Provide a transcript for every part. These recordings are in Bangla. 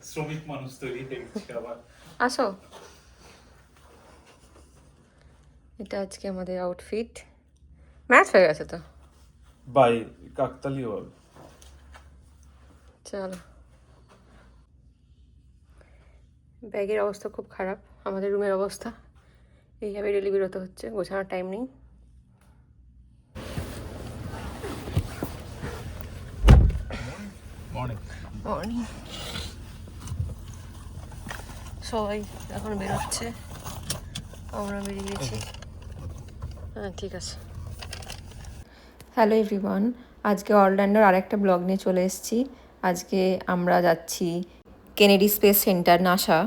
শ্রমিক মানুষ তৈরি হয়ে গেছে আবার। আসো, এটা আজকে আমাদের আউটফিট। ম্যাচ হয়ে গেছে তো। বাই কাকতালীয়। চলো, ব্যাগের অবস্থা খুব খারাপ, আমাদের রুমের অবস্থা এইভাবে ডেলি বেরোতে হচ্ছে, গোছানোর টাইম নেই। মর্নিং। সবাই এখন বেরোচ্ছে, আমরা বেরিয়ে গেছি। হ্যাঁ ঠিক আছে। হ্যালো এভরিওয়ান, আজকে অরল্যান্ডোর আরেকটা ব্লগ নিয়ে চলে এসেছি। আজকে আমরা যাচ্ছি কেনেডি স্পেস সেন্টার, নাসা।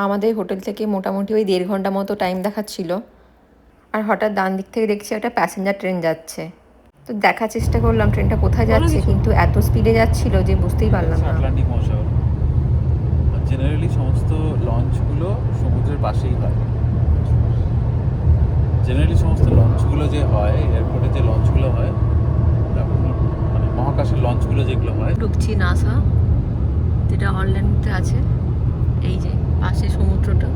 আমাদের হোটেল থেকে মোটামুটি ওই 1.5 ঘন্টা মতো টাইম দেখাচ্ছিল। আর হঠাৎ ডান দিক থেকে দেখছি একটা প্যাসেঞ্জার ট্রেন যাচ্ছে। তো দেখার চেষ্টা করলাম ট্রেনটা কোথায় যাচ্ছে, কিন্তু এত স্পিডে যাচ্ছিল যে বুঝতেই পারলাম না। আটলান্টিক মহাসাগর। জেনারেলি সমস্ত লঞ্চগুলো সমুদ্রের পাশেই হয়। জেনারেলি সমস্ত লঞ্চগুলো যে হয়, এয়ারপোর্টে যে লঞ্চগুলো হয়, মানে মহাকাশের লঞ্চগুলো যেগুলো হয়। ঢুকছি নাসা, যেটা অরল্যান্ডোতে আছে। এই যে পাশে সমুদ্রটা,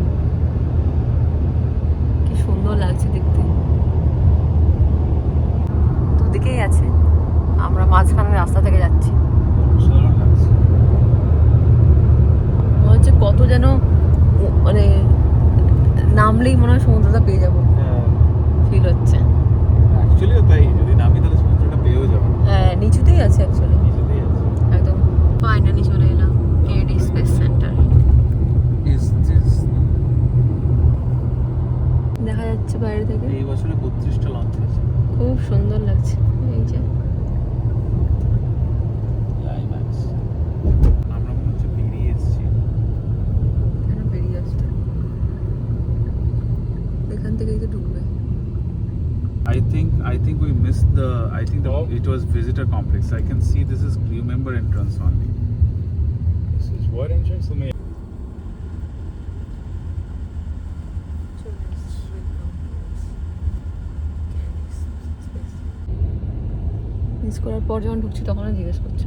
কি সুন্দর লাগছে দেখতে। দুদিকেই আছে, আমরা মাঝখানের রাস্তা থেকে যাচ্ছি। মনে হচ্ছে কত যেন, মানে নামলেই মনে হয় সমুদ্রটা পেয়ে যাবো, ফিল হচ্ছে। অ্যাকচুয়ালিও তাই, যদি নামি তাহলে সমুদ্রটা পেয়েও যাবো। হ্যাঁ, নিচুতেই আছে অ্যাকচুয়ালি, নিচেতেই আছে। একদম। ফাইনালি চলে এলাম কেনেডি স্পেস সেন্টার। দেখা যাচ্ছে বাইরে থেকে, এই বছরে 32টা লঞ্চ আছে। খুব সুন্দর লাগছে। এই যে ক্লাইম্যাক্স। আমরা মনে হচ্ছে বেরিয়ে এসেছি। কেন বেরিয়ে আসবে, এখান থেকেই তো ঢুকবে। I think we missed the. I think it was visitor complex. I can see this is crew member entrance only. This is what entrance? Let me. Miss করার পর যখন ঢুকছি তখন জিজ্ঞেস করছে।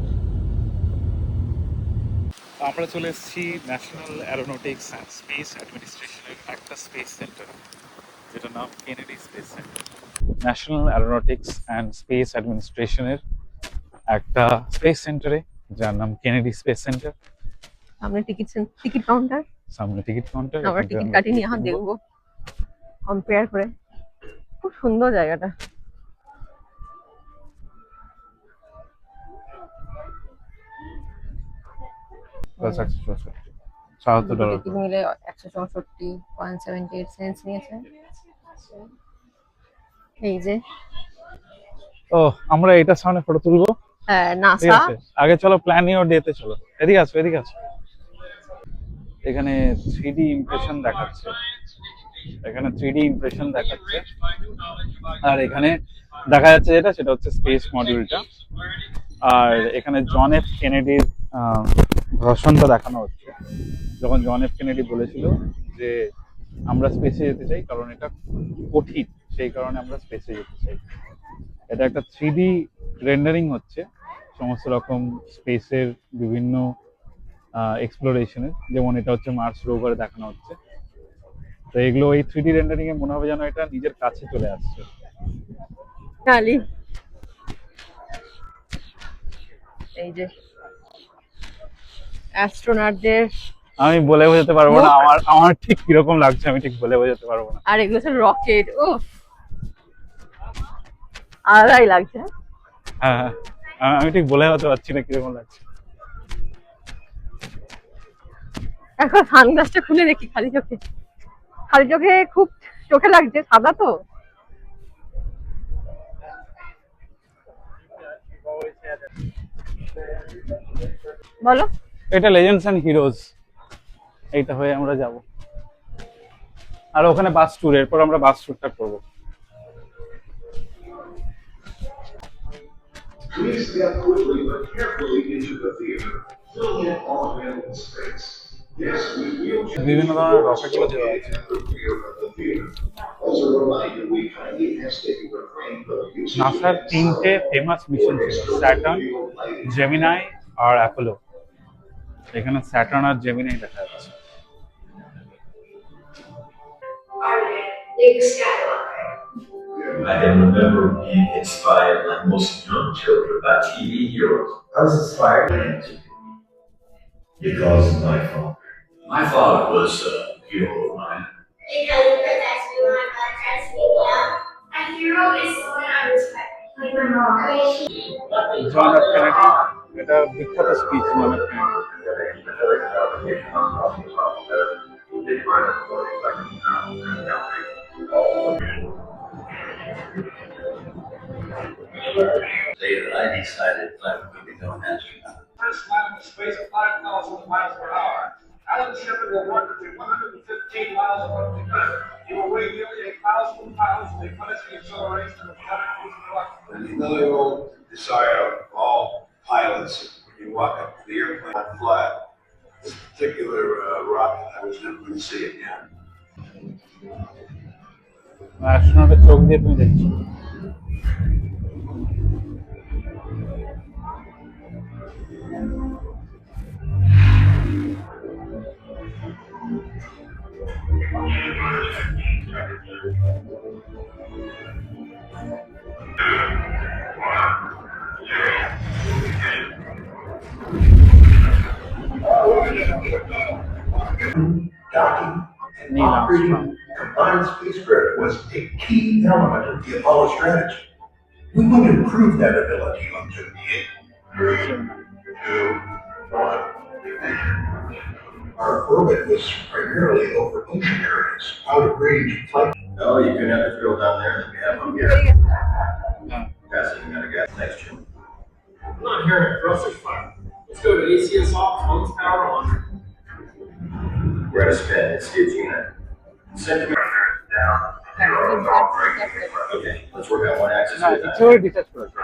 আমরা চলে এসেছি ন্যাশনাল অ্যারোনটিক্স অ্যান্ড স্পেস অ্যাডমিনিস্ট্রেশনের একটা স্পেস সেন্টার, যেটার নাম Kennedy space centre. National aeronautics and space অ্যাডমিনিস্ট্রেশনের একটা স্পেস সেন্টারে, যার নাম কেনেডি স্পেস সেন্টার। সামনে টিকিট কাউন্টার, সামনে টিকিট কাউন্টার। আমরা টিকিট কাটিনি, এখন দেখবো কম্পেয়ার করে। খুব সুন্দর জায়গাটা। টিকিট মিলে $164.78 নিয়েছে। এই যে ও, আমরা এটার সামনে ফটো তুলবো। হ্যাঁ, ঠিক নাসা। আছে, আগে চলো প্ল্যান ইওর ডেতে চলো। এদিকে আসো, এদিকে আসো। এখানে 3D ইমপ্রেশন দেখাচ্ছে, এখানে 3D ইমপ্রেশন দেখাচ্ছে। আর এখানে দেখা যাচ্ছে যেটা, সেটা হচ্ছে স্পেস মডিউলটা। আর এখানে জন এফ কেনেডির ভাষণটা দেখানো হচ্ছে, যখন জন এফ কেনেডি বলেছিল যে আমরা স্পেসে যেতে চাই কারণ এটা কঠিন, সেই কারণে আমরা স্পেসে যেতে চাই। এটা একটা 3D রেন্ডারিং হচ্ছে সমস্ত রকম স্পেসের বিভিন্ন এক্সপ্লোরেশনের, যেমন এটা হচ্ছে মার্স রোভারে দেখানো হচ্ছে। তো এগুলো এই 3D রেন্ডারিং এ মনে হবে যেন এটা নিজের কাছে চলে আসছে। কালি, এই যে অ্যাস্ট্রোনটদের, আমি বলে বোঝাতে পারবো না আমার আমার ঠিক কিরকম লাগছে, আমি ঠিক বলে বোঝাতে পারবো না। আর এগুলো হচ্ছে রকেট। ও, আলাদাই লাগছে। হ্যাঁ, আমি ঠিক বলে হতে পারছি না কিরকম লাগছে। এখন সানগ্লাসটা খুলে দেখি খালি চোখে, খালি চোখে খুব চোখে লাগছে, সাদা তো। বলো, এটা লেজেন্ডস এন্ড হিরোজ, এইটা হয়ে আমরা যাব। আর ওখানে বাস ট্যুর, এরপর আমরা বাস ট্যুরটা করবো। Please step quickly but carefully into the theater. Fill in all available space. Yes, we will বিভিন্ন ধরনের রকেটগুলো দেওয়া আছে। at the rear of the theater. As a reminder, we kindly ask that you refrain from using নাসার 3টে ফেমাস মিশন ছিল, স্যাটার্ন, জেমিনাই আর অ্যাপোলো। এখানে স্যাটার্ন আর জেমিনি দেখা যাচ্ছে। Luke Skywalker. I can remember being inspired like most young children by TV heroes. I was inspired because of my father. My father was a hero of mine. Because he protects me when my brother tries to beat me up. A hero is someone I respect, like my mom. John F Kennedy, এটা বিখ্যাত speech John F Kennedy. Day that I decided I would become an astronaut. First flight into space at 5,000 miles per hour. Alan Shepard will work at 115 miles above the Earth. He will weigh nearly 1,000 pounds and replenish the acceleration of the The familial desire of all pilots when you walk up to the airplane flat. This particular rocket, I was never going to see again. অ্যাস্ট্রোনটের চোখ দিয়ে তুমি দেখছো। Docking and Neil operating Armstrong. combined spacecraft was a key element of the Apollo strategy. We want to improve that ability on 78. 3, 2, 1. Our orbit was primarily over ocean areas, out of range of flight. Oh, you couldn't have the thrill down there that we have up here. হ্যাঁ, Passing out of gas. Thanks, Jim. I'm not hearing a thrusters fire. Let's go to ACS off, phones power on. We're at a spin. It's the Aegina. Centimeter down. Okay, let's work on one axis না at a ইচ্ছে time. করে ডিটাচ করেছে,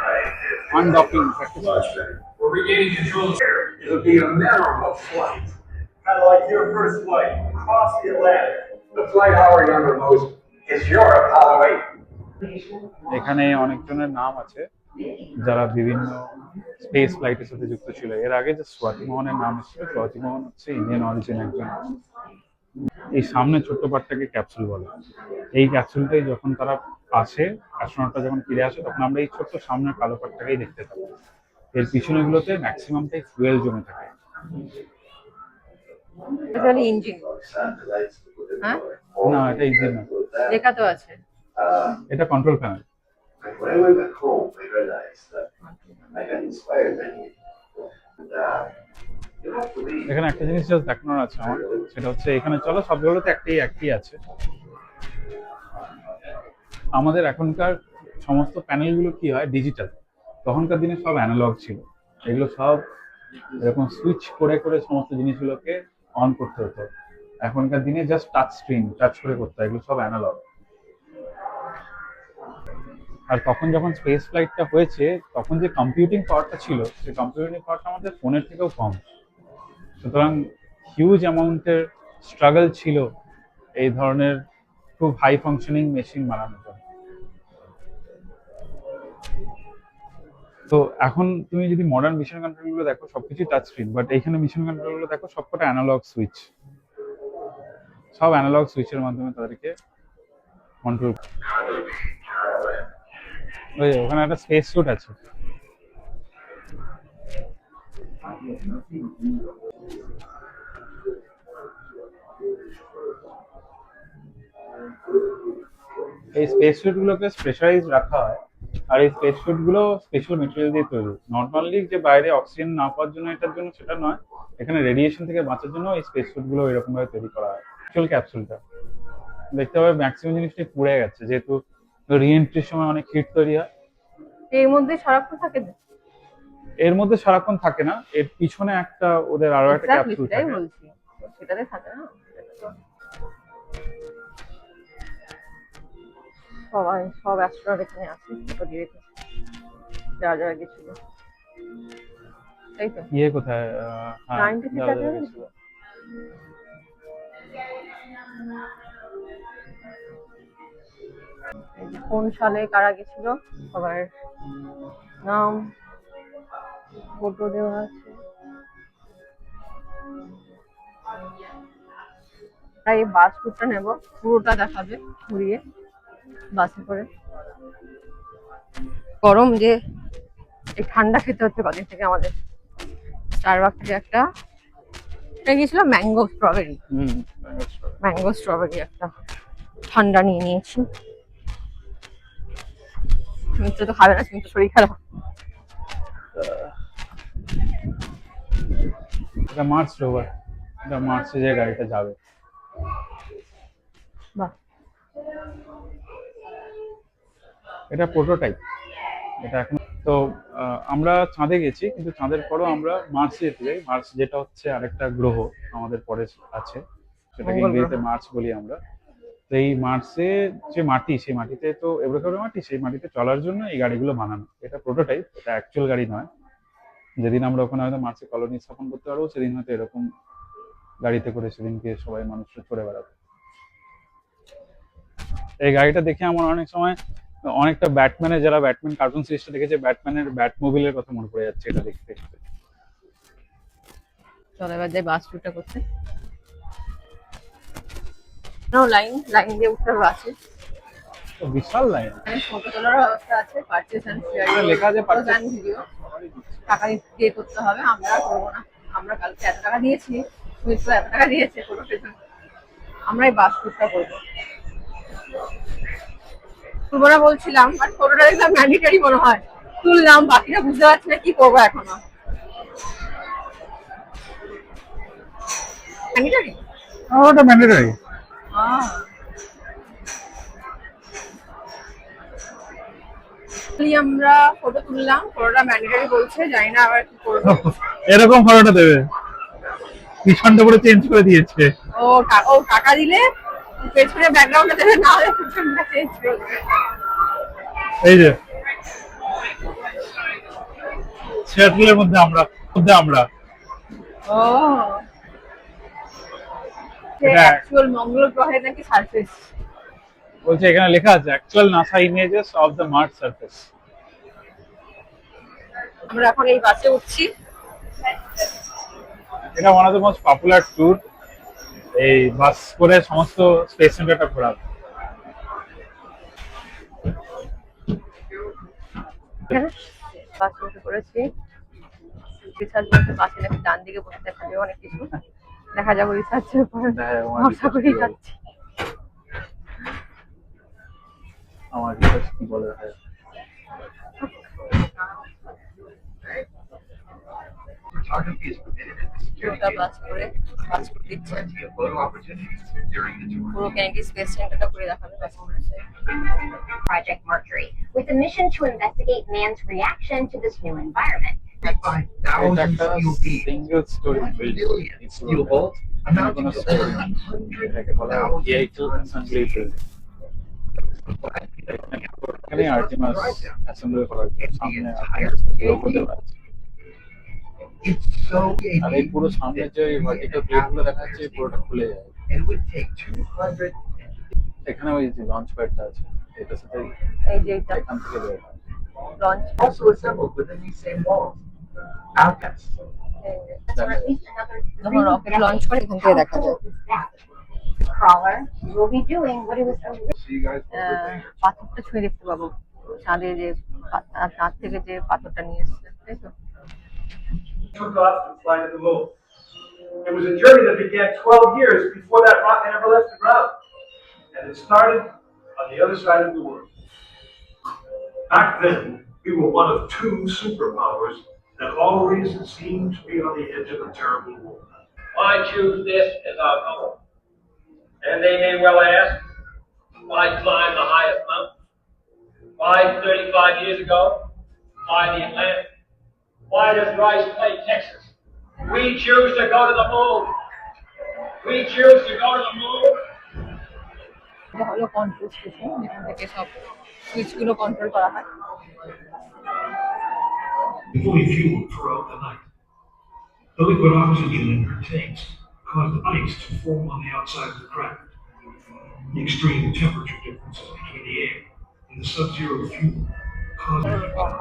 undocking practice. Much better. We're regaining control of the air. It'll be a memorable flight. Kind of like your first flight across the Atlantic. The flight I remember most is your Apollo 8. এখানে অনেকজনের নাম আছে যারা বিভিন্ন স্পেস ফ্লাইটের সাথে যুক্ত ছিল। এর আগে যে স্বাতি মোহনের নাম এসেছিল, স্বাতি মোহন হচ্ছে ইন্ডিয়ান অরিজিন একজন। এই সামনে ছোট্ট পার্টটাকে ক্যাপসুল বলে। এই ক্যাপসুলটাই যখন তারা আসে, অ্যাস্ট্রোনটটা যখন ফিরে আসে, তখন আমরা এই ছোট্ট সামনের কালো পার্টটাকেই দেখতে পাবো। এর পিছনেগুলোতে ম্যাক্সিমামটাই ফুয়েল জমে থাকে। এটা ইঞ্জিন, হ্যাঁ না, এটা ইঞ্জিন না, লেখা তো আছে। এটা control panel. When I went back home, I realized that I got inspired by you. And, you have to be. এখানে একটা জিনিস জাস্ট দেখানোর আছে আমার, সেটা হচ্ছে এখানে চলো সবগুলোতে একটি আছে। আমাদের এখনকার সমস্ত প্যানেলগুলো কি হয় ডিজিটাল, তখনকার দিনে সব অ্যানালগ ছিল। এগুলো সব এরকম সুইচ করে করে সমস্ত জিনিসগুলোকে অন করতে হতো। এখনকার দিনে জাস্ট টাচ স্ক্রিন টাচ করে করতে হয়, এগুলো সব অ্যানালগ। আর তখন যখন স্পেস ফ্লাইটটা হয়েছে, তখন যে কম্পিউটিং পাওয়ারটা ছিল, সেই কম্পিউটিং পাওয়ারটা আমাদের ফোনের থেকেও কম। সুতরাং হিউজ অ্যামাউন্টের স্ট্রাগল ছিল এই ধরনের খুব হাই ফাংশনিং মেশিন বানানোর জন্য। তো এখন তুমি যদি মডার্ন মিশন কন্ট্রোলগুলো দেখো, সবকিছু টাচ স্ক্রিন, বাট এইখানে মিশন কন্ট্রোলগুলো দেখো সবকটা অ্যানালগ সুইচ, সব অ্যানালগ সুইচের মাধ্যমে তাদেরকে কন্ট্রোল। ওই ওখানে একটা স্পেস স্যুট আছে। এই স্পেস স্যুটগুলোকে স্পেশালাইজ রাখা হয়, আর এই স্পেস স্যুটগুলো স্পেশাল মেটেরিয়াল দিয়ে তৈরি। নর্মালি যে বাইরে অক্সিজেন না পাওয়ার জন্য এটার জন্য সেটা নয়, এখানে রেডিয়েশন থেকে বাঁচার জন্য এই স্পেস স্যুটগুলো এরকম ভাবে তৈরি করা হয়। অ্যাকচুয়াল ক্যাপসুলটা দেখতে হবে ম্যাক্সিমাম জিনিসটাই পুড়ে গেছে, যেহেতু রিএন্ট্রির সময় অনেক হিট তৈরি হয়। এর মধ্যে সারাক্ষণ থাকে না? এর মধ্যে সারাক্ষণ থাকে না, এর পিছনে একটা ওদের আরো একটা Exactly, ক্যাপসুল সেটাই থাকে। বলছি, সেটাতে থাকে না। সব অ্যাস্ট্রোনট এখানে আছে, ফটো দিয়ে রেখেছে যারা যারা গেছিল, তাই তো? ইয়ে কোথায়? হ্যাঁ, 90 যারা যারা থেকে গেছিল। কোন সালে কারা গেছিল সবার নাম ফটো দেওয়া আছে। তাই এই বাস ট্যুরটা নেবো, পুরোটা দেখাবে ঘুরিয়ে বাসে করে। গরম যে এই ঠান্ডা খেতে হচ্ছে কদিন থেকে আমাদের। স্টারবাক থেকে একটা এটা গিয়েছিল ম্যাঙ্গো স্ট্রবেরি, ম্যাঙ্গো স্ট্রবেরি একটা ঠান্ডা নিয়ে নিয়েছি। মিত্র তো খাবে না, কিন্তু শরীর খারাপ। এটা মার্চ রোভার, এটা মার্চে যে গাড়িটা যাবে। বাহ, এটা প্রোটোটাইপ, এটা এখন তো আমরা চাঁদে গেছি, কিন্তু চাঁদের পরও আমরা মার্সে যেতে চাই। মার্স যেটা হচ্ছে আরেকটা গ্রহ আমাদের পরে আছে, সেটাকে মঙ্গল ইংরেজিতে গ্রহ। মার্স বলি আমরা। তো এই মার্সে যে মাটি, সেই মাটিতে তো এবড়ো মাটি, সেই মাটিতে চলার জন্য এই গাড়িগুলো বানানো। এটা প্রোটোটাইপ, এটা অ্যাকচুয়াল গাড়ি নয়। যেদিন আমরা ওখানে হয়তো মার্সে কলোনি স্থাপন করতে পারবো, সেদিন হয়তো এরকম গাড়িতে করে সেদিনকে সবাই মানুষরা চড়ে বেড়াবে। এই গাড়িটা দেখে আমার অনেক সময় অনেকটা ব্যাটম্যানের, যারা ব্যাটম্যান কার্টুন সিরিজটা দেখেছে, ব্যাটম্যানের ব্যাটমোবিলের কথা মনে পড়ে যাচ্ছে এটা দেখতে দেখতে। চলো এবার যাই বাস ট্যুরটা করতে। লাইন দিয়ে উঠতে হবে বাসে। তো বিশাল লাইন। এখানে ফটো তোলার ব্যবস্থা আছে, পারচেজ এন্ড এখানে লেখা আছে শেয়ারিং purchase। ভিডিও। টাকা দিয়ে করতে হবে, আমরা আর করবো না। আমরা কালকে এত টাকা দিয়েছি, মিত্র এত টাকা দিয়েছে, কোনো কিছু না। আমরা এই বাস ট্যুরটা করবো। তোমরা বলছিলাম আর ফটোটা দেখলাম ম্যান্ডেটরি মনে হয়, তুললাম, বাকিটা বুঝতে পারছি না কি করবো এখনো। ম্যান্ডেটরি? ওটা ম্যান্ডেটরি। আমরা ফটো তুললাম, ফটোটা ম্যান্ডেটরি বলছে, জানি না আবার কি করবো। এরকম ফটোটা দেবে, পিছনটা পুরো চেঞ্জ করে দিয়েছে। ও টাকা দিলে পেছনে ব্যাকগ্রাউন্ডটা দেবে, না হলে পিছনটা চেঞ্জ করবে। এই যে সিয়াটলের মধ্যে আমরা ও এটা- অ্যাকচুয়াল মঙ্গল গ্রহের নাকি সারফেস। বলছে এখানে লেখা আছে actual NASA images of the Mars surface. আমরা এখন এই বাসে উঠছি। এটা one of the most popular tour, এই বাস করে সমস্ত স্পেস সেন্টারটা ঘোরা। বাস উঠে পড়েছি। রিসার্চ বলতে বাসে নাকি ডান দিকে বসে দেখা যাবে অনেক কিছু, দেখা যাবো রিসার্চের পরে। ভরসা করেই যাচ্ছি। আমার রিসার্চ কি বলে হয়। Photography is permitted in the security পুরোটা gate. বাস করে বাস করে দিচ্ছে। Plenty of photo opportunities during the tour. পুরো কেনেডি স্পেস সেন্টারটা ঘুরে দেখাবে বাস করে। Project Mercury, with a mission to investigate man's reaction to this new environment. By এটা thousands একটা of steel beams, single story building, millions steel bolts, amounting to over এটাকে বলা হয় 100,000 ভেহিকল অ্যাসেম্বলি বিল্ডিং। এখানে আর্টিমাস অ্যাসেম্বলি করা হচ্ছে, সামনে লোগো দেওয়া আছে। It's so আর এই পুরো সামনে যে ভার্টিক্যাল প্লেটগুলো দেখা যাচ্ছে, এই পুরোটা খুলে যায়। It would take 200 এখানে ওই যে লঞ্চ প্যাডটা আছে, এটার সাথে এই যে এটা এখান থেকে বের হয়। Launch. also assembled within these same walls. Outcasts. Or at least another যখন রকেট লঞ্চ করে এখান থেকে দেখা যায়। crawler will be doing what it was originally. See you guys. পাথরটা ছুঁয়ে দেখতে পাবো, চাঁদে যে চাঁদ থেকে যে পাথরটা নিয়ে এসছে, তাই তো? Took off and fly to the moon. It was a journey that began 12 years before that rocket ever left the ground. And it started on the other side of the world. Back then, we were one of two superpowers that always seemed to be on the edge of a terrible war. Why choose this as our goal? And they may well ask, why climb the highest mountain? Why 35 years ago? Why the Atlantic? Why does Rice play Texas? We choose to go to the moon. We choose to go to the moon. এটা হলো কন্ট্রোল স্টেশন, যেখান থেকে সব সুইচগুলো কন্ট্রোল করা হয়। Fully fueled throughout the night. The liquid oxygen in her tanks caused ice to form on the outside of the craft. The extreme temperature differences between the air and the sub-zero fuel caused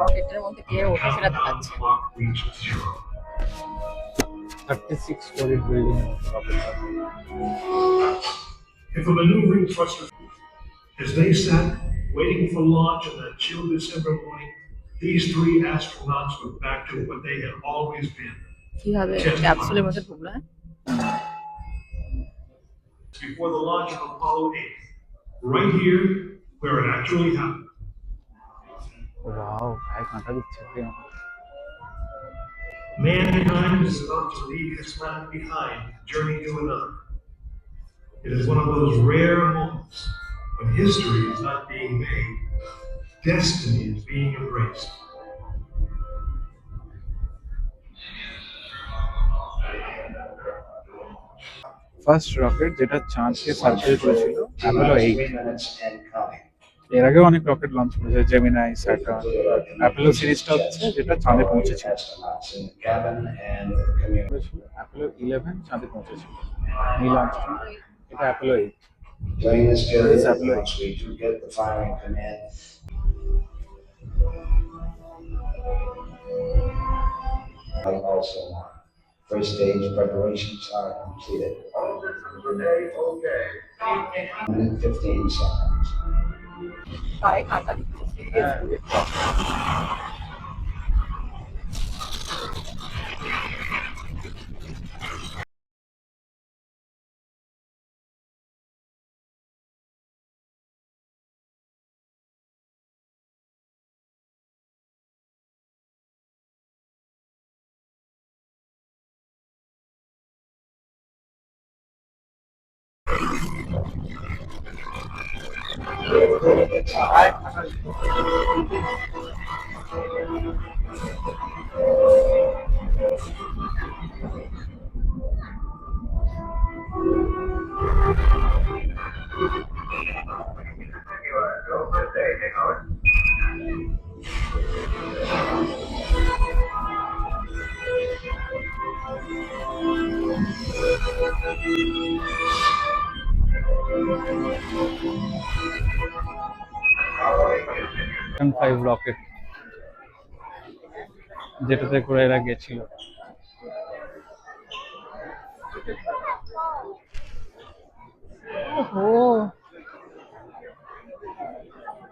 রকেটের মধ্যে কে ওঠে সেটা দেখাচ্ছে। clock reached zero. 36-story building rocket. If a maneuvering thruster, as they sat waiting for launch on that chill December morning, these three astronauts were back to what they had always been. কিভাবে Test ক্যাপসুলের pilots. মধ্যে ঢুকলো, হ্যাঁ? Before the launch of Apollo 8, right here where it actually happened. Wow, ভাই কাঁটা দিচ্ছে প্রিয়। Mankind is about to leave his planet behind and journey to another. It is one of those rare moments when history is not being made, destiny is being embraced. First rocket যেটা চাঁদকে সার্কেল করেছিল অ্যাপোলো 8। এর আগেও অনেক রকেট লঞ্চ করেছে, জেমিনাই, স্যাটার্ন। অ্যাপোলো সিরিজটা হচ্ছে যেটা চাঁদে পৌঁছেছিল। অ্যাপোলো 11 চাঁদে পৌঁছেছিল, নীল আর্মস্ট্রং। এটা Apollo 8। During this This period, is Apollo 8. once we do get the firing command, I also want first stage preparations are completed. 15 seconds. পায়ে কাঁটা দিচ্ছে। Saturn 5 রকেট যেটাতে করে এরা গেছিল। ও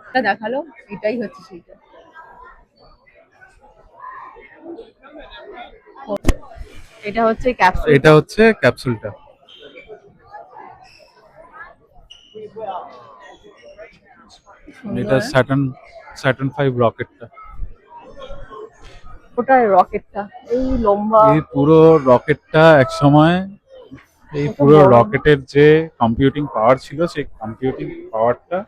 এটা দেখালো, এটাই হচ্ছে সেইটা। এটা হচ্ছে ক্যাপসুল। এটা হচ্ছে ক্যাপসুলটা। এটা স্যাটার্ন 5 রকেটটা। ওটা রকেটটা এই লম্বা। এই পুরো রকেটটা একসময় এই পুরো রকেটের যে কম্পিউটিং পাওয়ার ছিল, সেই কম্পিউটিং পাওয়ারটা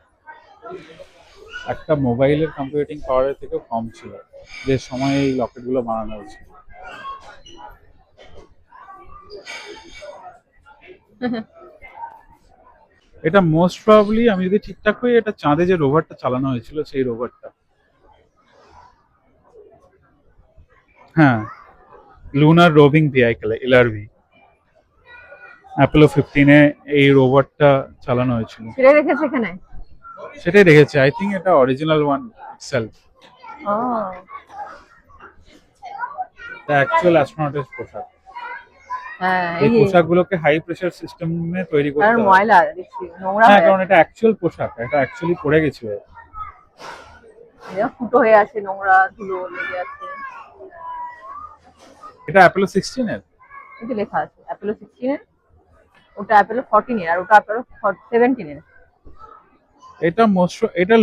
একটা মোবাইলের কম্পিউটিং পাওয়ারের থেকে কম ছিল যে সময় এই রকেটগুলো বানানো হয়েছিল। এটা মোস্ট প্রবাবলি, আমি যদি ঠিকঠাক করি, এটা চাঁদে যে রোভারটা চালানো হয়েছিল সেই রোভারটা। হ্যাঁ, lunar roving vehicle LRV। Apollo 15-এ এই রোভারটা চালানো হয়েছিল। সেটা রেখেছে এখানে? সেটাই রেখেছে। আই থিঙ্ক এটা original one itself. The actual অ্যাস্ট্রোনটের পোশাক। হ্যাঁ, এই পোশাকগুলোকে হাই প্রেসার সিস্টেমে তৈরি করতে হয়। ময়লা দেখছি, নোংরা। হ্যাঁ, কারণ এটা অ্যাকচুয়াল পোশাক, এটা অ্যাকচুয়ালি পরে গেছিল। এটা ফুটো হয়ে আছে, নোংরা ধুলো লেগে আছে। এটা অ্যাপোলো 16-এর। এটা লেখা আছে অ্যাপোলো 16-এর, ওটা অ্যাপোলো 14-এর, আর ওটা অ্যাপোলো 17-এর। এটা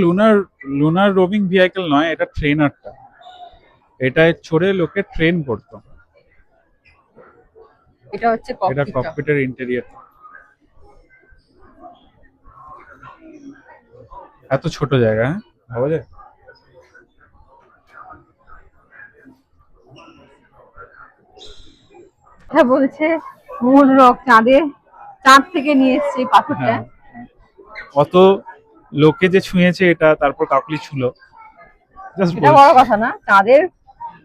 লুনার রোভিং ভেহিকল নয়, এটা ট্রেনারটা। এটায় চড়ে লোকে ট্রেন করতো। এটা হচ্ছে এটা ককপিটটা। ককপিটের ইন্টেরিয়র। এত ছোট জায়গা, হ্যাঁ, ভাবা যায়? হ্যাঁ, বলছে মূল রক চাঁদ থেকে নিয়ে এসছে এই পাথরটা। হ্যাঁ, কত লোকে যে ছুঁয়েছে এটা, তারপর কাকলি ছুঁল। এটা বড় কথা না, চাঁদের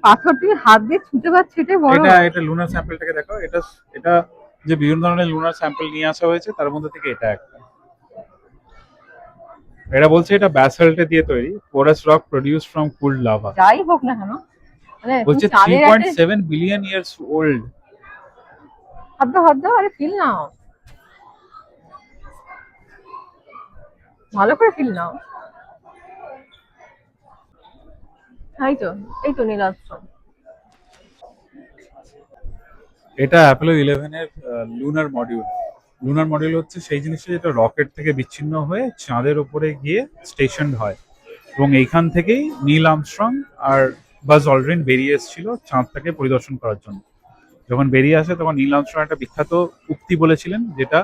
পাথরটি হাত দিয়ে ছুঁতে পারছে, এটাই বড়। এটা লুনার স্যাম্পলটাকে দেখো। এটা যে বিভিন্ন ধরনের লুনার স্যাম্পল নিয়ে আসা হয়েছে, তার মধ্যে থেকে এটা একটা। এরা বলছে এটা ব্যাসল্টে দিয়ে তৈরি, porous rock produced from cooled lava. যাই হোক না কেন, মানে বলছে চাঁদের 3.7 বিলিয়ন ইয়ার্স ওল্ড। হাত দাও, আরে ফিল নাও, ভালো করে ফিল নাও। এই তো নীল আর্মস্ট্রং। এটা অ্যাপোলো 11 এর লুনার মডিউল। লুনার মডিউল হচ্ছে সেই জিনিসটা যেটা রকেট থেকে বিচ্ছিন্ন হয়ে চাঁদের উপরে গিয়ে স্টেশন হয়, এবং এইখান থেকেই নীল আর্মস্ট্রং আর বাজ অলড্রিন বেরিয়ে এসেছিল চাঁদটাকে পরিদর্শন করার জন্য। যখন বেরিয়ে আসে তখন নীল আর্মস্ট্রং একটা বিখ্যাত উক্তি বলেছিলেন, যেটা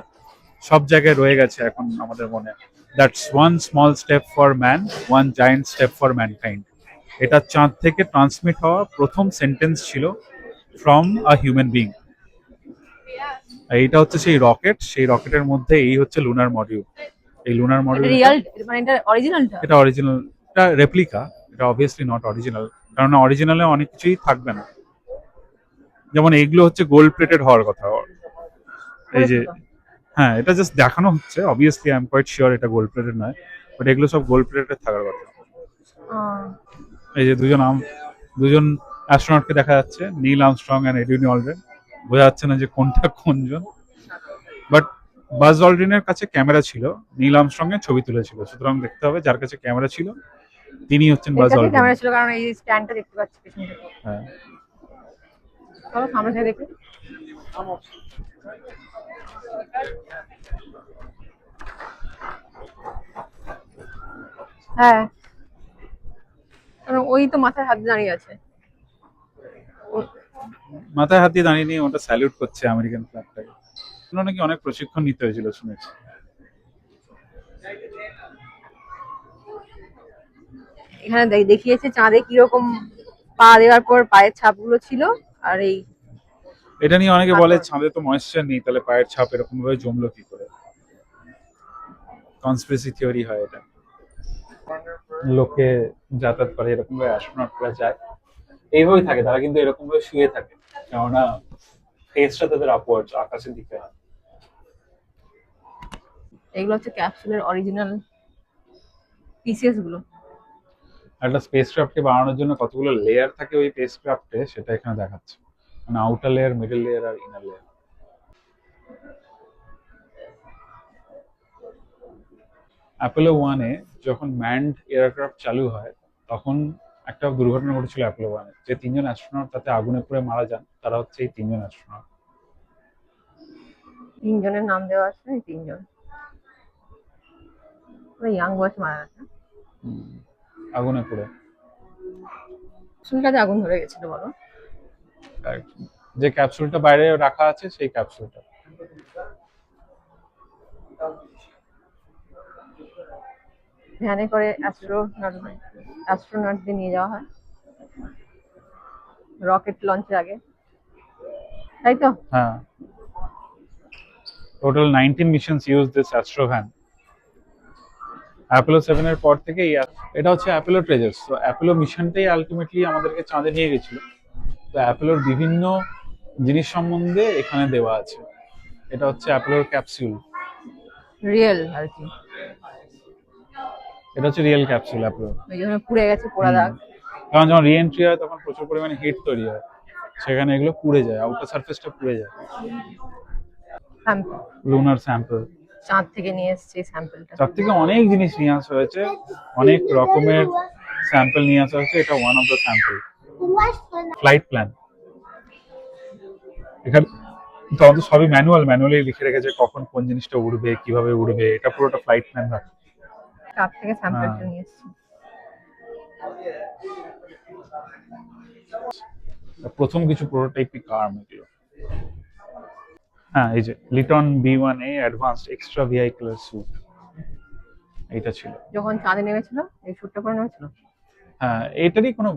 সব জায়গায় রয়ে গেছে এখন আমাদের মনে, that's one small step for man, one giant step for mankind. এটা চাঁদ থেকে ট্রান্সমিট হওয়া প্রথম সেন্টেন্স ছিল ফ্রম আ হিউম্যান বিং। এইটা হচ্ছে সেই রকেট, সেই রকেটের মধ্যে এই হচ্ছে লুনার মডিউল। এই লুনার মডিউল রিয়েল মানে এটা অরিজিনালটা? এটা অরিজিনাল, এটা রেপ্লিকা, এটা অবভিয়াসলি নট অরিজিনাল, কারণ অরিজিনালে অনেক কিছুই থাকবে না। যেমন এইগুলো হচ্ছে গোল্ড প্লেটেড হওয়ার কথা। এই যে হ্যাঁ, এটা জাস্ট দেখানো হচ্ছে, obviously I am quite sure এটা গোল্ড প্লেটেড নয়, বাট এগুলো সব গোল্ড প্লেটেড থাকার কথা। এই যে দুজন অ্যাস্ট্রোনটকে দেখা যাচ্ছে, Neil Armstrong and Edwin Aldrin. বোঝা যাচ্ছে না যে কোনটা কোনজন, বাট বাজ অলড্রিনের কাছে ক্যামেরা ছিল, নীল আর্মস্ট্রং এর ছবি তুলেছিল, সুতরাং দেখতে হবে যার কাছে ক্যামেরা ছিল তিনি হচ্ছেন বাজ অলড্রিন। ক্যামেরা ছিল কারণ এই স্ট্যান্ডটা দেখতে পাচ্ছি পেছন থেকে। হ্যাঁ, চলো সামনে থেকে দেখি। হ্যাঁ, কারণ ওই তো মাথায় হাত দিয়ে দাঁড়িয়ে আছে। মাথায় হাত দিয়ে দাঁড়িয়ে নিয়ে ওটা স্যালিউট করছে আমেরিকান ফ্ল্যাগটাকে। ওগুলো নাকি অনেক প্রশিক্ষণ নিতে হয়েছিল শুনেছি। এখানে দেখিয়েছে চাঁদে কিরকম পা দেওয়ার পর পায়ের ছাপগুলো ছিল। আর এই এটা নিয়ে অনেকে বলে চাঁদে তো ময়েশ্চার নেই, তাহলে পায়ের ছাপ এরকম ভাবে জমলো কি করে। কনস্পিরেসি থিওরি হয় এটা। লোকে যাতায়াত করে এরকম ভাবে, অ্যাস্ট্রোনটরা যায় এইভাবেই থাকে, তারা কিন্তু এরকম ভাবে শুয়ে থাকে, কেননা ফেসটা তাদের আপওয়ার্ডস, আকাশের দিকে হয়। এগুলো হচ্ছে ক্যাপসুলের অরিজিনাল পিসেস গুলো। একটা স্পেসক্রাফটকে বানানোর জন্য কতগুলো লেয়ার থাকে ওই স্পেসক্রাফটে, সেটা এখানে দেখাচ্ছে, মানে আউটার লেয়ার, মিডল লেয়ার আর ইনার লেয়ার। অ্যাপোলো 1-এ যখন ম্যান্ড এয়ারক্রাফট চালু হয় তখন একটা দুর্ঘটনা ঘটেছিল অ্যাপোলো 1-এ। যে 3জন অ্যাস্ট্রোনট তাতে আগুনে পুড়ে মারা যান, তারা হচ্ছে এই 3জন অ্যাস্ট্রোনট। 3 জনের নাম দেওয়া আছে, এই 3জন পুরো ইয়াং বয়স মারা গেছে। আগুনে পুড়ে। ক্যাপসুলটাতে আগুন ধরে গেছিল বলো? যে ক্যাপসুলটা বাইরে রাখা আছে সেই ক্যাপসুলটা। ভ্যানে করে অ্যাস্ট্রোনটদের নিয়ে যাওয়া হয় রকেট লঞ্চের আগে, তাই তো? হ্যাঁ, total 19 missions use this astro van. Apollo 7 এর পর থেকে এটা হচ্ছে অ্যাপোলো ট্রেজার্স। তো অ্যাপোলো মিশনটাই আলটিমেটলি আমাদেরকে চাঁদে নিয়ে গেছিল। তো অ্যাপোলোর বিভিন্ন জিনিস সম্বন্ধে এখানে দেওয়া আছে। এটা হচ্ছে অ্যাপোলোর ক্যাপসুল, রিয়েল আর কি। এটা হচ্ছে রিয়েল ক্যাপসুল অ্যাপোলো। ওই জন্য পুড়ে গেছে, পোড়া দাগ। কারণ যখন রিএন্ট্রি হয় তখন প্রচুর পরিমাণে হিট তৈরি হয়, সেখানে এগুলো পুড়ে যায়, আউটার সারফেসটা পুড়ে যায়। লুনার স্যাম্পল, চাঁদ থেকে নিয়ে এসেছে স্যাম্পলটা। চাঁদ থেকে অনেক জিনিস নিয়ে আসা হয়েছে, অনেক রকমের স্যাম্পল নিয়ে আসা হয়েছে। এটা one of the sample. Flight plan এখানে তখন তো সবই ম্যানুয়ালি লিখে রেখেছে কখন কোন জিনিসটা উড়বে, কিভাবে উড়বে, এটা পুরোটা ফ্লাইট প্ল্যান রাখে। চাঁদ থেকে স্যাম্পলটা নিয়ে এসেছে। প্রথম কিছু প্রোটোটাইপিক আর্ম এগুলো। হ্যাঁ, এই যে Litton B1A advanced extra vehicular suit, এইটা ছিল যখন চাঁদে নেমেছিল এই স্যুটটা পরে নেমেছিল। হ্যাঁ, এটারই কোনো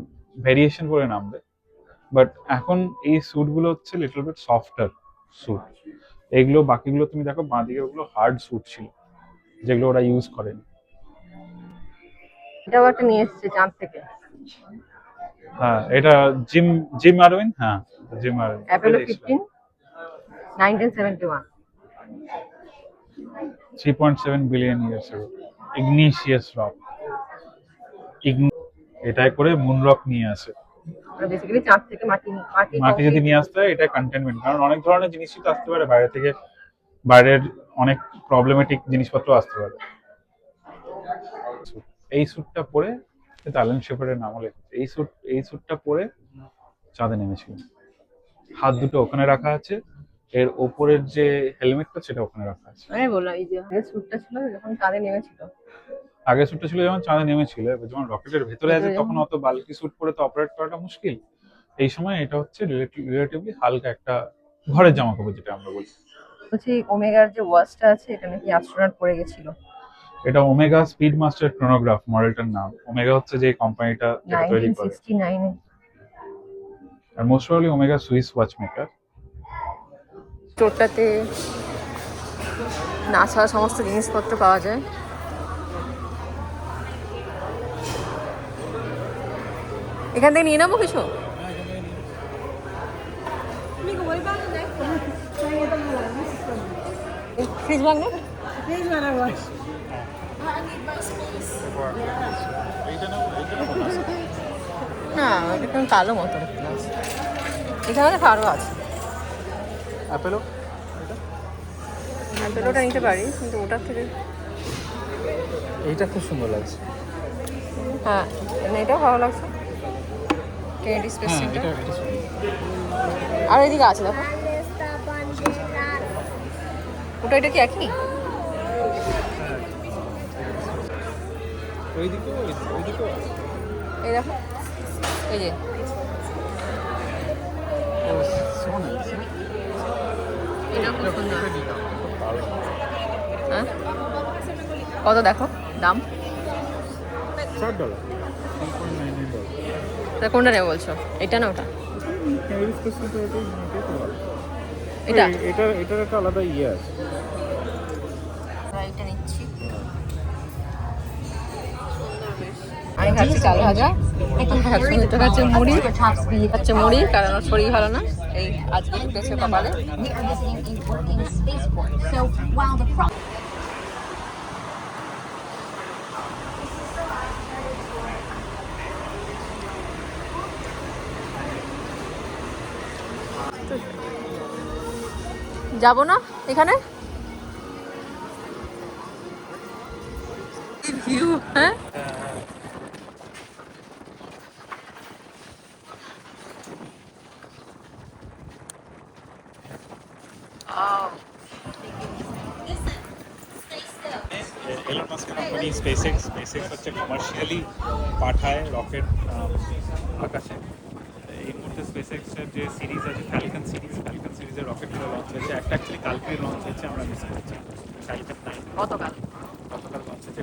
ভেরিয়েশন করে নামবে, বাট এখন এই স্যুটগুলো হচ্ছে লিটল বিট সফটার স্যুট। এগুলো বাকিগুলো তুমি দেখো বাঁদিকে, ওগুলো হার্ড স্যুট ছিল যেগুলো ওরা ইউজ করেনি। এটাও একটা নিয়ে এসেছে চাঁদ থেকে। হ্যাঁ, এটা জিম আরউইন। হ্যাঁ, Jim Irwin. Apollo 15 1971, 3.7 billion years ago, igneous rock. এটাই করে মুন রক নিয়ে আসে। বেসিক্যালি চাঁদ থেকে মাটি মাটি মাটি যদি নিয়ে আসতে হয় এটা কন্টেনমেন্ট, কারণ অনেক ধরনের জিনিসই তো আসতে পারে বাইরে থেকে, বাইরের অনেক প্রবলেমেটিক জিনিসপত্র আসতে পারে। এই স্যুটটা পরে অ্যালান শেপার্ডের নামও লেখা, এই স্যুটটা পরে চাঁদে নেমেছিল। হাত দুটো ওখানে রাখা আছে, এর ওপরের যে হেলমেটটা সেটা ওখানে রাখা আছে। আমি বললাম এই যে স্যুটটা ছিল যখন চাঁদে নেমেছিল, আগের স্যুটটা ছিল যখন চাঁদে নেমেছিল, এবার যখন রকেটের ভেতরে আছে তখন অত বাল্কি স্যুট পরে তো অপারেট করাটা মুশকিল। এই সময় এটা হচ্ছে রিলেটিভলি হালকা একটা ঘরের জামা কাপড়, যেটা আমরা বলি। বলছি ওমেগার যে ওয়াচটা আছে এটা নাকি অ্যাস্ট্রোনট পরে গেছিল। এটা ওমেগা স্পিড মাস্টার ক্রোনোগ্রাফ, মডেলটার নাম। ওমেগা হচ্ছে যে কোম্পানিটা তৈরি করে, 1969 এ। আর most probably Omega Swiss watch maker. স্টোরটাতে নাসার সমস্ত জিনিসপত্র পাওয়া যায়। এখান থেকে নিয়ে নেবো কিছু। ফ্রিজ ভাঙবে? না এটা কালো মতো দেখতে লাগছে। এখানে আরও আছে। অ্যাপেলোটা নিতে পারি, কিন্তু ওটার থেকে এইটা খুব সুন্দর লাগছে। হ্যাঁ এটাও ভালো লাগছে। কেনেডি স্পেস সেন্টার আর এদিকে আছে দেখো। ওটা এটা কি একই? এই দেখো এই যে এটা খুব সুন্দর। হ্যাঁ কত দেখো দাম? $7 তা কোনটা নেবো বলছো, এটা না ওটা? এটা এটার একটা আলাদা ইয়ে আছে। এটা নিচ্ছি। আমি খাচ্ছি চাল ভাজা, এটা খাচ্ছে মুড়ি, খাচ্ছে মুড়ি কারণ আমার শরীর ভালো না, এই আজকে ঢুকেছে কপালে। যাবো না এখানে ভিউ। হ্যাঁ এলন মাস্কের কোম্পানি স্পেসএক্স হচ্ছে কমার্শিয়ালি পাঠায় রকেট আকাশে। এই মুহূর্তে স্পেসএক্সের যে সিরিজ আছে ফ্যালকন সিরিজের রকেটগুলো লঞ্চ হয়েছে। একটা অ্যাকচুয়ালি কালকে লঞ্চ হয়েছে, আমরা মিস করেছি। ফ্যালকন 9 গতকাল লঞ্চ হয়েছে।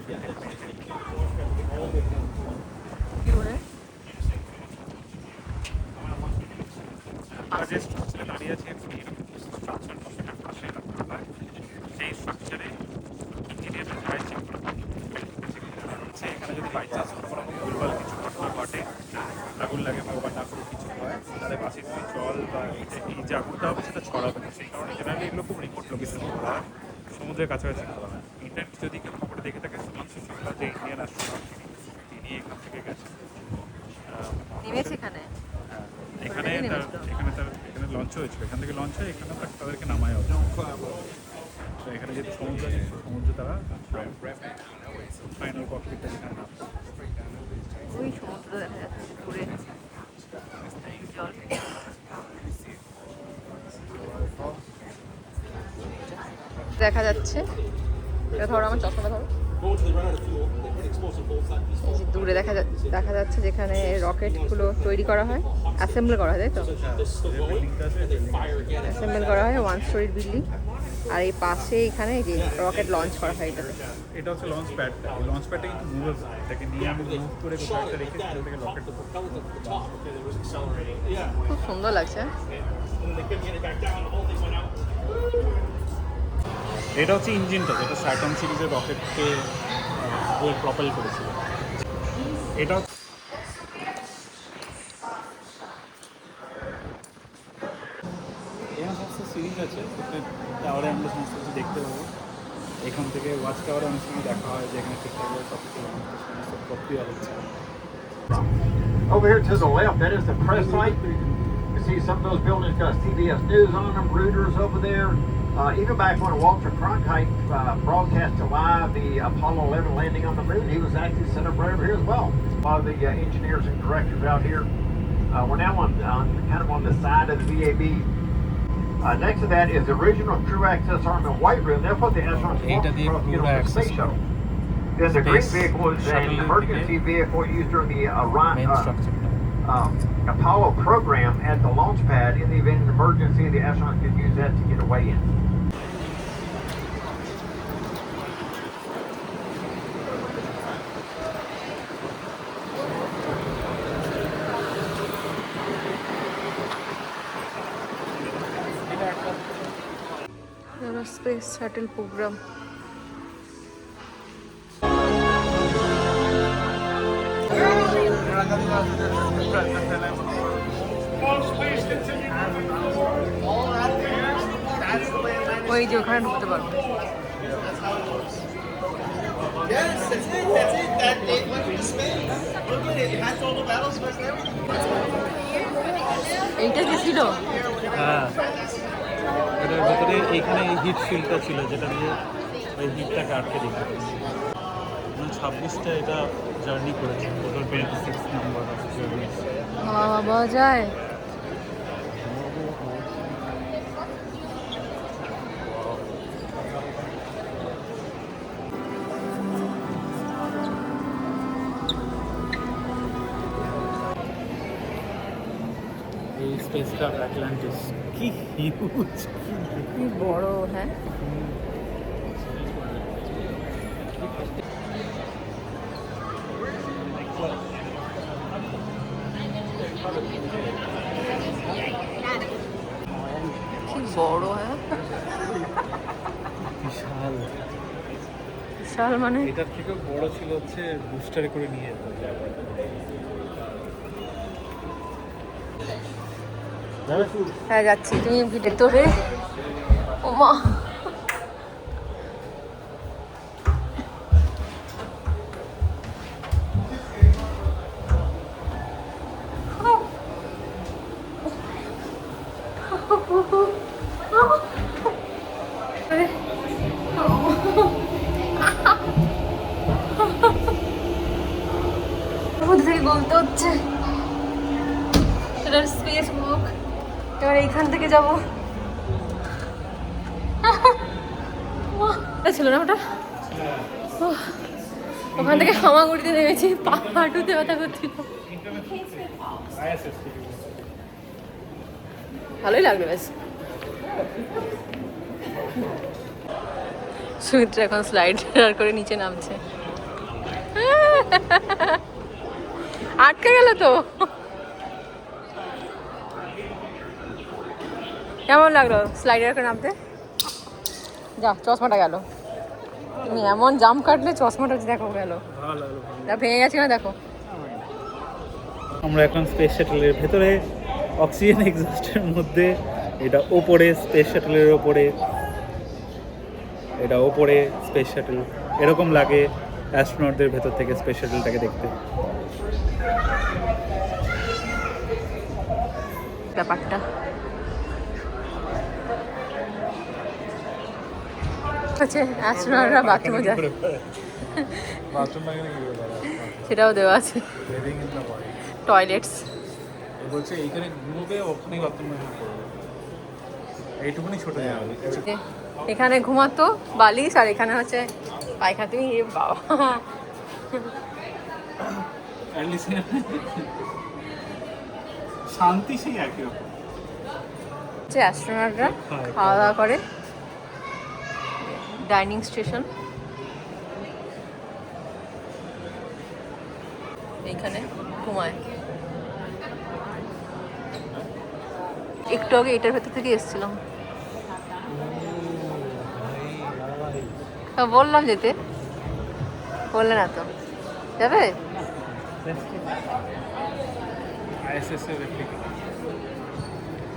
যে স্ট্রাকচারে দাঁড়িয়ে আছে স্ট্রাকচার পাশে সেই স্ট্রাকচারে ইঞ্জিনিয়াররা ট্রাই চেক করে এখানে যদি বাই চান্স কোনো রকম ভুলভাল কিছু ঘটনা ঘটে, আগুন লাগে ভগবান না করে কিছু হয়, তাহলে বাসি জল বা এই যে আগুনটা হবে সেটা ছড়াবে না। সেই কারণে জেনারেলি এগুলো খুব রিমোট লোকেশন করা হয়, সমুদ্রের কাছাকাছি করা হয়। ইন্টারনেট যদি কেউ খবরে দেখে থাকে সুমাংশু শুক্লা যে ইন্ডিয়ান অ্যাস্ট্রোনট, তিনি এখান থেকে গেছেন। এখানে এখানে লঞ্চ হয়েছিল, এখান থেকে লঞ্চ হয়ে এখানে তাদেরকে নামায় হচ্ছে। তো এখানে যেহেতু সমুদ্র তারা ফাইনাল ককপিটটা যেখানে নামছে। ওই সমুদ্র দেখা যাচ্ছে ঘুরে জল। দেখা যাচ্ছে, এটা ধরো আমার চশমাটা ধরো। এই যে দূরে দেখা যাচ্ছে যেখানে রকেটগুলো তৈরি করা হয়, অ্যাসেম্বল করা হয়, তাই তো? অ্যাসেম্বল করা হয় 1 স্টোরির বিল্ডিং। আর এই পাশে এখানে যে রকেট লঞ্চ করা হয় এটাতে। এটা হচ্ছে লঞ্চ প্যাডটা। লঞ্চ প্যাডটা কিন্তু মুভেবল, এটাকে নিয়ে আমি মুভ করে কোথাও একটা রেখে সেটা থেকে রকেট খুব সুন্দর লাগছে। এটা হচ্ছে ইঞ্জিনটা, যেটা স্যাটার্ন সিরিজের রকেটকে প্রপেল করেছিল। এটা এখানে সমস্ত সিরিজ আছে, টাওয়ারে আমরা সমস্ত কিছু দেখতে পাবো। এখান থেকে ওয়াচ টাওয়ারে অনেক সময় দেখা হয় যে এখানে ঠিকঠাক সব কিছু সমস্ত প্রক্রিয়া হচ্ছে। Over here to the left, that is the press site. You see some of those buildings got CBS News on them, Reuters over there. Even back when Walter Cronkite broadcast live the Apollo 11 landing on the moon, he was actually set up right over here as well. A lot of the engineers and directors out here. We're now on kind of on the side of the VAB. Next to that is the original crew access arm and white room. That's what the astronauts walked across to get on the space shuttle. Then the green vehicle is an emergency vehicle used during the Apollo program at the launch pad. In the event of an emergency, the astronauts could use that to get away in. Space shuttle program. ওই যে ওখানে ঢুকতে পারবো। এইটা কি ছিল? হ্যাঁ, এটার ভেতরে এইখানে হিট শিল্ডটা ছিল, যেটা দিয়ে ওই হিটটাকে আটকে দিতে। 26টা এটা জার্নি করেছে, টোটাল 26 নাম্বার অফ জার্নি। বাবা যায়। এই স্পেসক্রাফট অ্যাটলান্টিস কি হিউজ, কি বড়। হ্যাঁ, কি বড়। হ্যাঁ, বিশাল বিশাল। মানে এটার থেকেও বড় ছিল হচ্ছে বুস্টারে করে নিয়ে যেত। হ্যাঁ যাচ্ছি। তুমি ভেতরে? ওমা, থেকে বলতে হচ্ছে সেটার স্পেস বুক। এবার এইখান থেকে যাবো। ছিল না ওটা? ওখান থেকে হামাগুড়িতে নেমেছি, হাঁটুতে ব্যথা করছিল। ভালোই লাগলো বেশ। সুমিত্রা এখন স্লাইড করে নিচে নামছে। আটকে গেল তো। কেমন লাগলো স্লাইডার করে নামতে? যা, চশমাটা গেল। তুমি এমন জাম কাটলে চশমাটা দেখো গেল, ভেঙে গেছে না দেখো। আমরা এখন স্পেস শাটলের ভেতরে, অক্সিজেন এক্সস্টের মধ্যে। এটা ওপরে স্পেস শাটলের ওপরে, এটা ওপরে স্পেস শাটল। এরকম লাগে অ্যাস্ট্রোনটদের ভেতর থেকে স্পেস শাটলটাকে দেখতে। ব্যাপারটা হচ্ছে অ্যাস্ট্রোনটরা বাথরুমে যায়, সেটাও দেওয়া আছে। টয়লেটস বলছে এইখানে ঘুমোবে, ওখানেই বাথরুমে করবে, এইটুকুনি ছোট জায়গা। এখানে ঘুমাতো বালিশ, আর এখানে হচ্ছে পায়খানা। তুমি বাবা, শান্তি সেই একই রকম। হচ্ছে অ্যাস্ট্রোনটরা খাওয়া দাওয়া করে। ডাইনিং স্টেশন এইখানে ঘুমায়। একটু আগে এটার ভেতর থেকে এসেছিলাম, বললাম যেতে, বললে না তো। যাবে?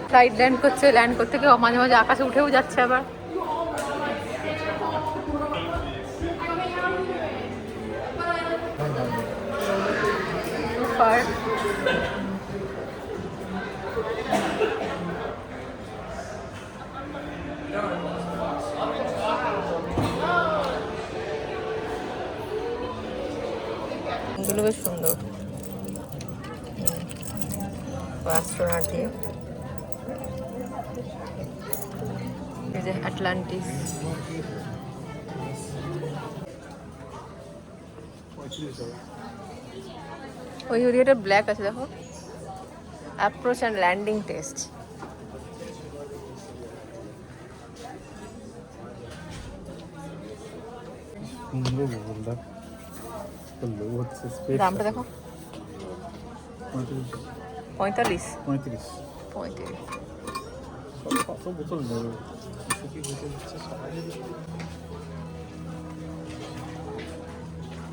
ফ্লাইট ল্যান্ড করছে, ল্যান্ড করতে গিয়ে মাঝে মাঝে আকাশে উঠেও যাচ্ছে আবার। এগুলো বেশ সুন্দর, অ্যাস্ট্রোনট দিয়ে। এই যে আটলান্টিস, ওই এরিয়াটা ব্ল্যাক আছে দেখো। Approach and landing test. দামটা দেখো, 45।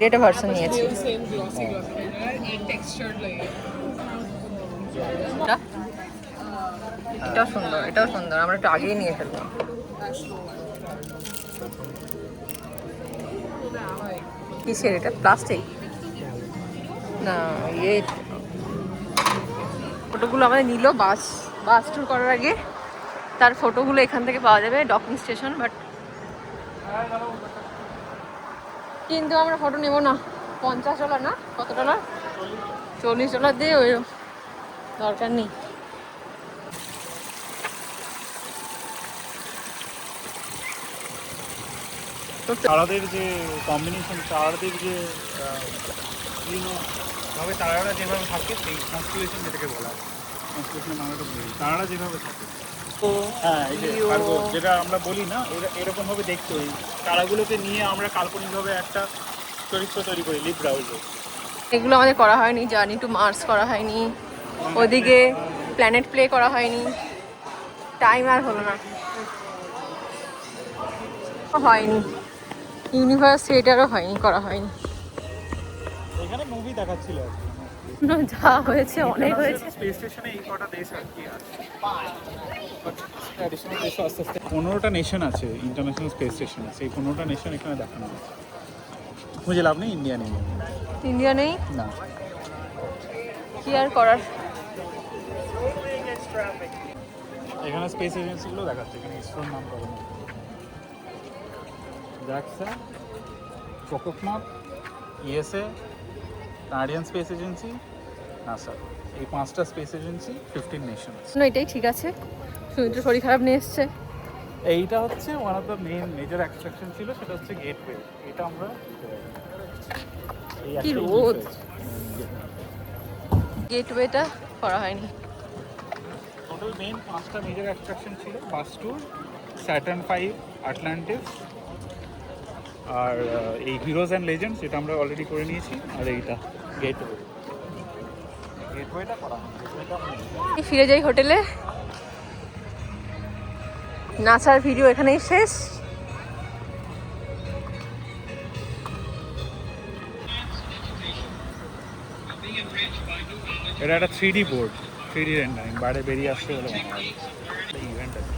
এটা ভার্সন নিয়েছি। এটাও সুন্দর, এটাও সুন্দর, আমরা একটু আগেই নিয়ে ফেলবো। কিসের এটা? প্লাস্টিক না, ইয়ে। ফটোগুলো আমাদের নিল বাস ট্যুর করার আগে। তার ফটোগুলো এখান থেকে পাওয়া যাবে, ডকিং স্টেশন। বাট কিন্তু আমরা ফটো নেব না। $50 না, কত ডলার? $40 দিয়ে ওই দরকার নেই। তারাদের যে কম্বিনেশন, তারাদের যে ভাবে তারারা যেভাবে থাকে, সেই কনস্টেলেশন যেটাকে বলা হয়, কনস্টেলেশনের নামটা বলি, তারারা যেভাবে থাকে। তো হ্যাঁ, এই যে যেটা আমরা বলি না, এরকম ভাবে দেখতে ওই তারাগুলোকে নিয়ে আমরা কাল্পনিকভাবে একটা চরিত্র তৈরি করি লিপ ব্রাউজে। এগুলো আমাদের করা হয়নি, জার্নি টু মার্স করা হয়নি, ওদিকে প্ল্যানেট প্লে করা হয়নি, টাইম আর হলো না, হয়নি। ইউনিভার্স থিয়েটারও হয়নি, করা হয়নি। এখানে মুভি দেখাচ্ছিল যা হয়েছে অনেক হয়েছে। স্পেস স্টেশনে এই কটা দেশ আর কি আছে, 15টা নেশন আছে ইন্টারন্যাশনাল স্পেস স্টেশনে। সেই 15টা নেশন এখানে দেখানো হয়েছে। বুঝে লাভ নেই, ইন্ডিয়া নেই। ইন্ডিয়া নেই না, কি আর করার। এখানে স্পেস এজেন্সিগুলো দেখাচ্ছে। এখানে ইসরোর নাম করে JAXA, COCOSMOC, ESA, Canadian space agency, NASA. এই 5টা স্পেস এজেন্সি, 15 নেশনস। না, এটাই ঠিক আছে। সুমিত্র শরীর খারাপ নিয়ে এসছে। এইটা হচ্ছে one of the major attraction ছিল, সেটা হচ্ছে গেটওয়ে। এটা আমরা কি রোদ, গেটওয়েটা করা হয়নি। টোটাল মেইন 5টা মেজর অ্যাট্রাকশন ছিল: বাস ট্যুর, স্যাটার্ন 5, আটলান্টিস, আর এই হিরোজ অ্যান্ড লেজেন্ডস, যেটা আমরা অলরেডি করে নিয়েছি, আর এইটা গেটওয়ে। গেটওয়েটা করা হয়। ফিরে যাই হোটেলে। নাসার ভিডিও এখানেই শেষ। এটা একটা 3D বোর্ড, 3D রেন্ডারিং, বাইরে বেরিয়ে আসতে হলে মনে হয় ইভেন্ট আছে।